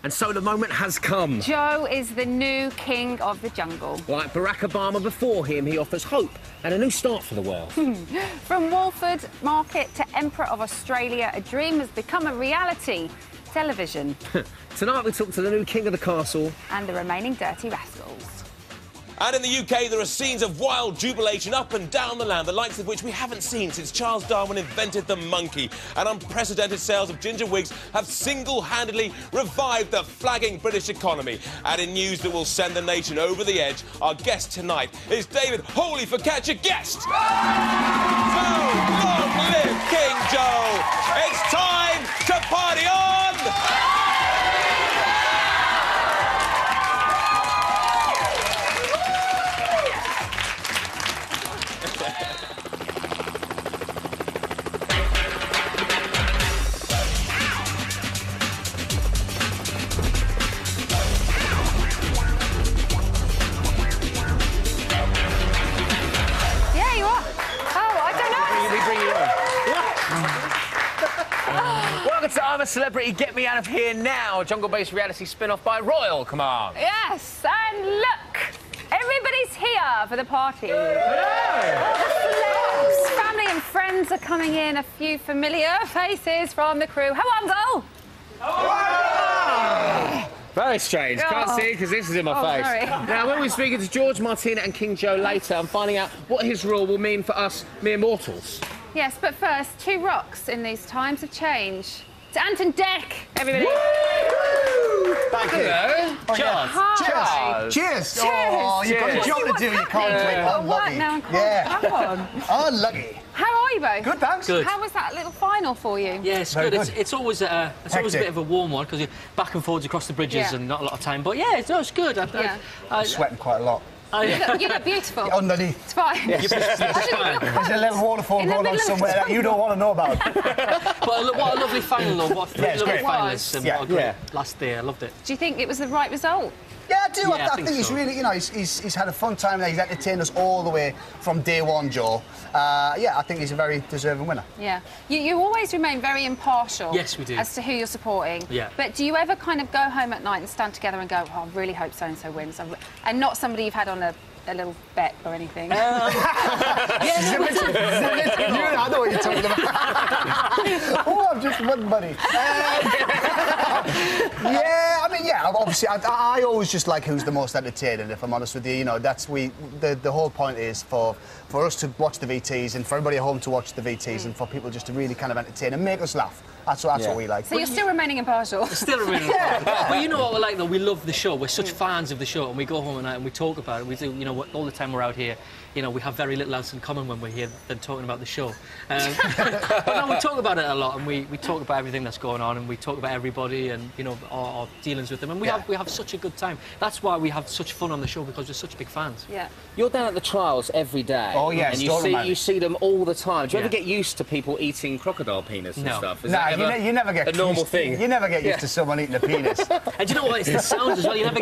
And so the moment has come. Joe is the new king of the jungle. Like Barack Obama before him, he offers hope and a new start for the world. From Walford Market to Emperor of Australia, a dream has become a reality. Television. Tonight we talk to the new king of the castle. And the remaining dirty rascals. And in the UK, there are scenes of wild jubilation up and down the land, the likes of which we haven't seen since Charles Darwin invented the monkey. And unprecedented sales of ginger wigs have single-handedly revived the flagging British economy. And in news that will send the nation over the edge, our guest tonight is David Holy for Catch a Guest. So, long live King Joe! It's time to party on! Welcome to I'm a Celebrity, Get Me Out of Here Now, jungle-based reality spin-off by Royal Command. Yes, and look, everybody's here for the party. Yeah. Celebs, family and friends are coming in, a few familiar faces from the crew. How on, Very strange. Can't see because this is in my face. Sorry. Now, when we're speaking to George, Martina and King Joe later, I'm finding out what his rule will mean for us mere mortals. Yes, but first, two rocks in these times of change. It's Ant and Dec, everybody. Thank you. Hello. Cheers. Hi. Cheers. Oh, you've got a job to do. You can't wait. Unlucky. Come on. Unlucky. How are you both? Good, thanks. Good. How was that little final for you? Yeah, it's Very good. good. It's always a bit of a warm one because you're back and forwards across the bridges and not a lot of time. But yeah, it's good. I'm sweating quite a lot. You look beautiful. Underneath. It's fine. It's fine. There's a little waterfall going on somewhere that you don't want to know about. But what a lovely final, though. What a lovely finalist and what a great last day. I loved it. Do you think it was the right result? Yeah, I do. Yeah, I think he's so. really, you know, he's had a fun time there. He's entertained us all the way from day one, Joe. Yeah, I think he's a very deserving winner. Yeah. You always remain very impartial. Yes, we do. As to who you're supporting. Yeah. But do you ever kind of go home at night and stand together and go, oh, I really hope so-and-so wins, and not somebody you've had on a little bet or anything? I know what you're talking about. Oh, I've just won money. Yeah, I mean, yeah, obviously, I always just like who's the most entertaining, if I'm honest with you. You know, the whole point is for us to watch the VTs and for everybody at home to watch the VTs and for people just to really kind of entertain and make us laugh. That's what we like. So you're still remaining impartial? Still remaining impartial. Well, you know what we're like, though? We love the show. We're such fans of the show, and we go home at night and we talk about it. We do, you know, all the time we're out here, you know, we have very little else in common when we're here than talking about the show. But no, we talk about it a lot, and we talk about everything that's going on, and we talk about everybody and, you know, our dealings with them, and we have such a good time. That's why we have such fun on the show, because we're such big fans. Yeah. You're down at the trials every day. Oh, yes. And you see them all the time. Do you ever get used to people eating crocodile penis and stuff? Is that you never get a normal thing. You never get used to someone eating a penis. And do you know what? It's the sounds as well. You never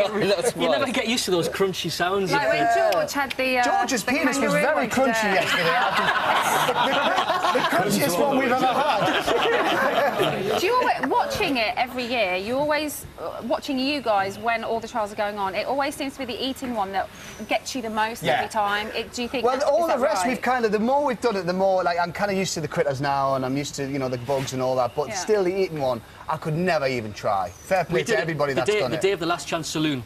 get used to those crunchy sounds. Like when George had the George's penis was very crunchy yesterday. The crunchiest one we've ever had. Do you always, watching it every year, you always, watching you guys when all the trials are going on, it always seems to be the eating one that gets you the most every time. Do you think well, all the rest right? we've kind of, the more we've done it, the more, like, I'm kind of used to the critters now and I'm used to, you know, the bugs and all that, but still the eating one, I could never even try. Fair play to everybody that's done it. The day of the Last Chance Saloon,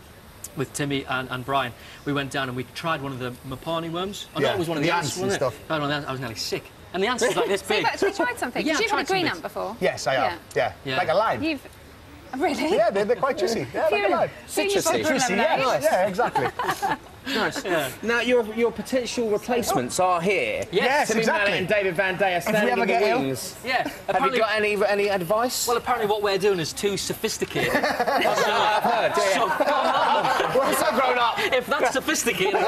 with Timmy and Brian, we went down and we tried one of the Mapani worms. I know it was one of the ants, and stuff. I was nearly sick. And the ants was like this big. So you've actually tried something? Yeah, Did you have a green ant before? Yes, I have. Yeah. Like a lime. Really? Yeah, they're quite juicy. Yeah, like a lime. Citrusy. Yeah, exactly. Nice. Yeah. Now, your potential replacements are here. Yes, Timmy exactly. Mallett and David Van Day are standing in the wings. Yeah. Have you got any advice? Well, apparently what we're doing is too sophisticated. I've heard. We're so grown up. If that's sophisticated,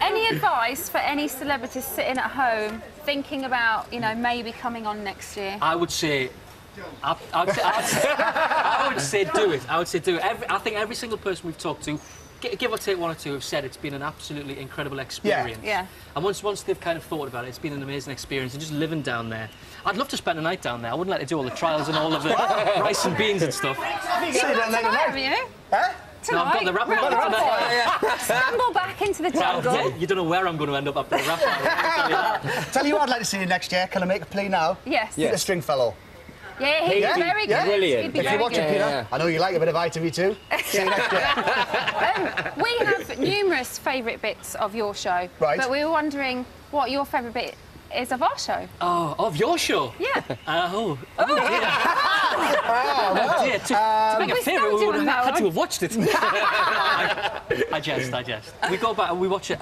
any advice for any celebrities sitting at home thinking about, you know, maybe coming on next year? I would say I would say do it. I would say do it. I think every single person we've talked to give or take one or two have said it's been an absolutely incredible experience. Yeah. And once they've kind of thought about it, it's been an amazing experience. And just living down there, I'd love to spend a night down there. I wouldn't like to do all the trials and all of the rice and beans and stuff. Have you? Huh? No, I've got the rap tonight. Stumble back into the jungle. Well, you don't know where I'm going to end up after the rap. Tell you what I'd like to see you next year. Can I make a plea now? Yes. The Stringfellow. Yeah, he's very good. Brilliant. He'd be If you're very watching, good. Peter, I know you like a bit of ITV2. See you next year. We have numerous favourite bits of your show. Right. But we were wondering what your favourite bit is of our show. Oh, of your show? Yeah. Oh dear. Oh dear. To make a we favourite, we stumped would you on have that had to one. have watched it. I jest. We go back and we watch it.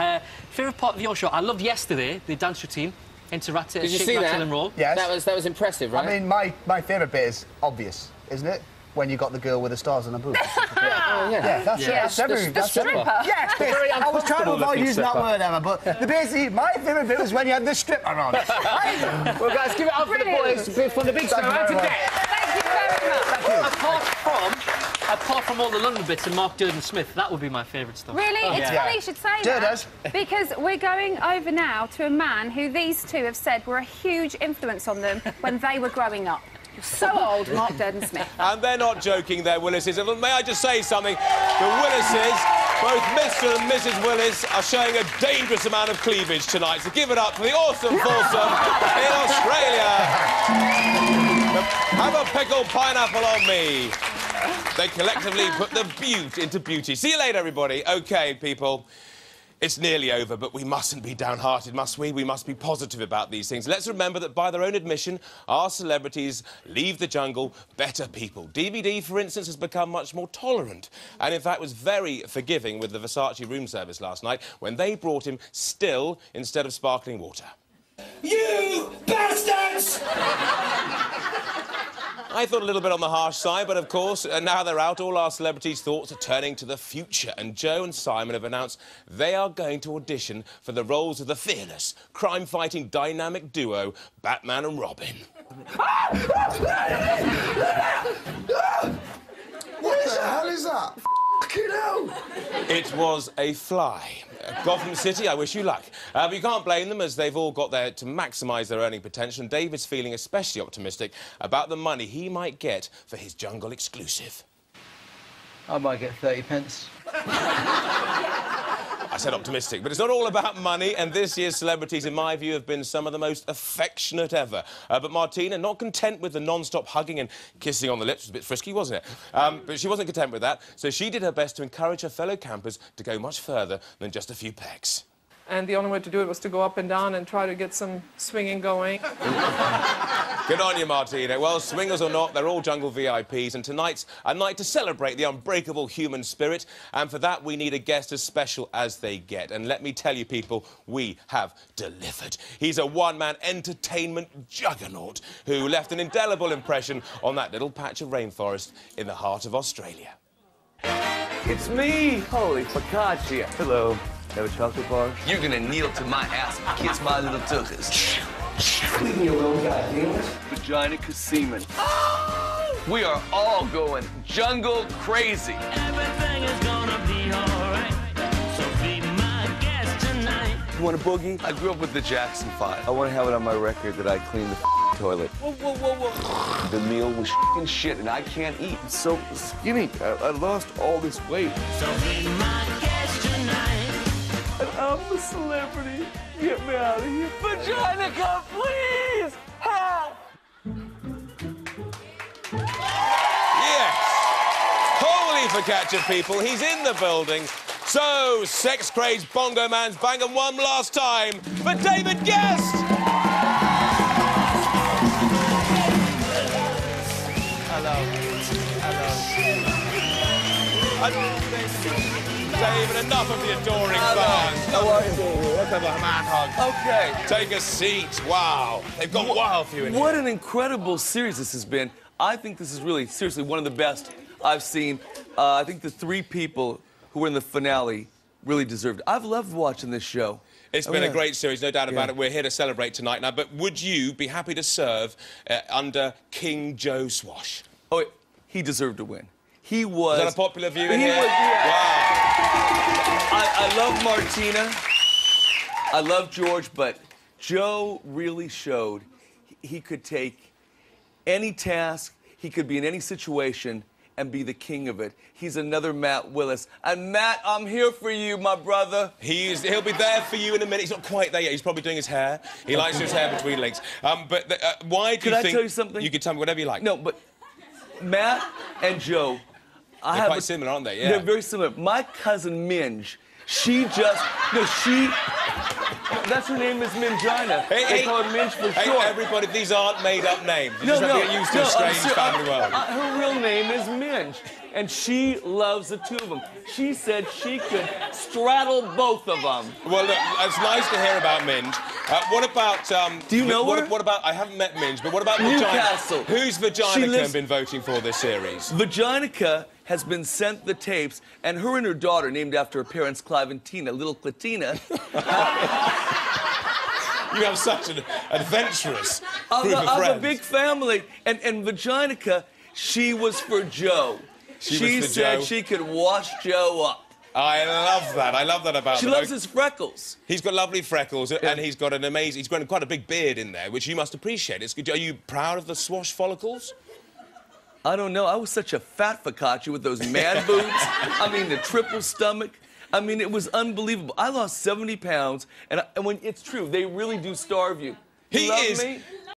Favourite part of your show? I loved yesterday, the dance routine. Interactive, Did you shake, see rattle that? and roll. Yes. That was impressive, right? I mean, my favourite bit is obvious, isn't it? When you got the girl with the stars on her boobs. yeah, that's it. That's every. The stripper. Yeah, I was trying to avoid using that word, Emma, but basically, my favourite bit was when you had the stripper on. Well, guys, give it up for the boys from the big show, Ant and Dec. Thank you very much. Apart from all the London bits and Mark Durden-Smith, that would be my favourite stuff. Really? It's funny you should say that. Because we're going over now to a man who these two have said were a huge influence on them when they were growing up. So old, Mark Durden-Smith. And they're not joking, they're Willises. And may I just say something? The Willises, both Mr and Mrs Willis, are showing a dangerous amount of cleavage tonight. So give it up for the awesome foursome in Australia. Have a pickled pineapple on me. They collectively put the beaut into beauty. See you later, everybody. OK, people. It's nearly over, but we mustn't be downhearted, must we? We must be positive about these things. Let's remember that by their own admission, our celebrities leave the jungle better people. DVD, for instance, has become much more tolerant and, in fact, was very forgiving with the Versace room service last night when they brought him still instead of sparkling water. You bastards! I thought a little bit on the harsh side, but of course, now they're out, all our celebrities' thoughts are turning to the future. And Joe and Simon have announced they are going to audition for the roles of the fearless, crime-fighting dynamic duo, Batman and Robin. What the hell is that? Fucking hell! It was a fly. Gotham City, I wish you luck. But you can't blame them, as they've all got there to maximise their earning potential, and David's feeling especially optimistic about the money he might get for his jungle exclusive. I might get 30 pence. I said optimistic, but it's not all about money, and this year's celebrities, in my view, have been some of the most affectionate ever. But Martina, not content with the non-stop hugging and kissing on the lips, was a bit frisky, wasn't it? But she wasn't content with that, so she did her best to encourage her fellow campers to go much further than just a few pegs. And the only way to do it was to go up and down and try to get some swinging going. Good on you, Martina. Well, swingers or not, they're all jungle VIPs, and tonight's a night to celebrate the unbreakable human spirit, and for that we need a guest as special as they get. And let me tell you, people, we have delivered. He's a one-man entertainment juggernaut who left an indelible impression on that little patch of rainforest in the heart of Australia. It's me! Holy focaccia. Hello. Have a chocolate bar? You're gonna kneel to my ass and kiss my little tuchus. Leave me alone, goddammit. Vagina Kasiman. Oh! We are all going jungle crazy. Everything is gonna be alright. So be my guest tonight. You want a boogie? I grew up with the Jackson 5. I want to have it on my record that I cleaned the toilet. Whoa, whoa, whoa, whoa. The meal was shit and I can't eat. I'm so skinny. I lost all this weight. So be my guest tonight. And I'm the celebrity. Get me out of here. Vagina cup, please! Help! Yes! Holy focaccia, people, he's in the building. So, sex-crazed bongo man's banging one last time for David Guest! David, enough of the adoring fans. How are you, David? Let's have a man hug. Okay. Take a seat. Wow. They've gone wild for you in What here. an incredible series this has been. I think this is really, seriously, one of the best I've seen. I think the three people who were in the finale really deserved it. I've loved watching this show. It's been a great series, no doubt about it. We're here to celebrate tonight now, but would you be happy to serve under King Joe Swash? Oh, he deserved to win. He was... Is that a popular view in He here? was, yeah. Wow. I love Martina. I love George, but Joe really showed he could take any task, he could be in any situation and be the king of it. He's another Matt Willis. And Matt, I'm here for you, my brother. He'll be there for you in a minute. He's not quite there yet. He's probably doing his hair. He likes his hair between legs. But why do you think... Could I tell you something? You can tell me whatever you like. No, but Matt and Joe... They're quite similar, aren't they? Yeah. They're very similar. My cousin Minge, that's her name is Mingina. They call her Minge for short. Everybody, these aren't made-up names. You just have to get used to a strange family world. Her real name is Minge, and she loves the two of them. She said she could straddle both of them. Well, look, it's nice to hear about Minge. What about... Do you know her? What about... I haven't met Minge, but what about Newcastle? Vagina? Who's Vaginica been voting for this series? Vaginica has been sent the tapes, and her and her daughter, named after her parents, Clive and Tina, little Clatina. You have such an adventurous group of friends. I have a big family, and Vaginica, she was for Joe. She said she could wash Joe up. I love that. I love that about him. She loves his freckles. He's got lovely freckles, and he's got an amazing... He's got quite a big beard in there, which you must appreciate. Are you proud of the swash follicles? I don't know. I was such a fat focaccia with those man boobs. I mean, the triple stomach. I mean, it was unbelievable. I lost 70 pounds, and when it's true, they really do starve you. You love me?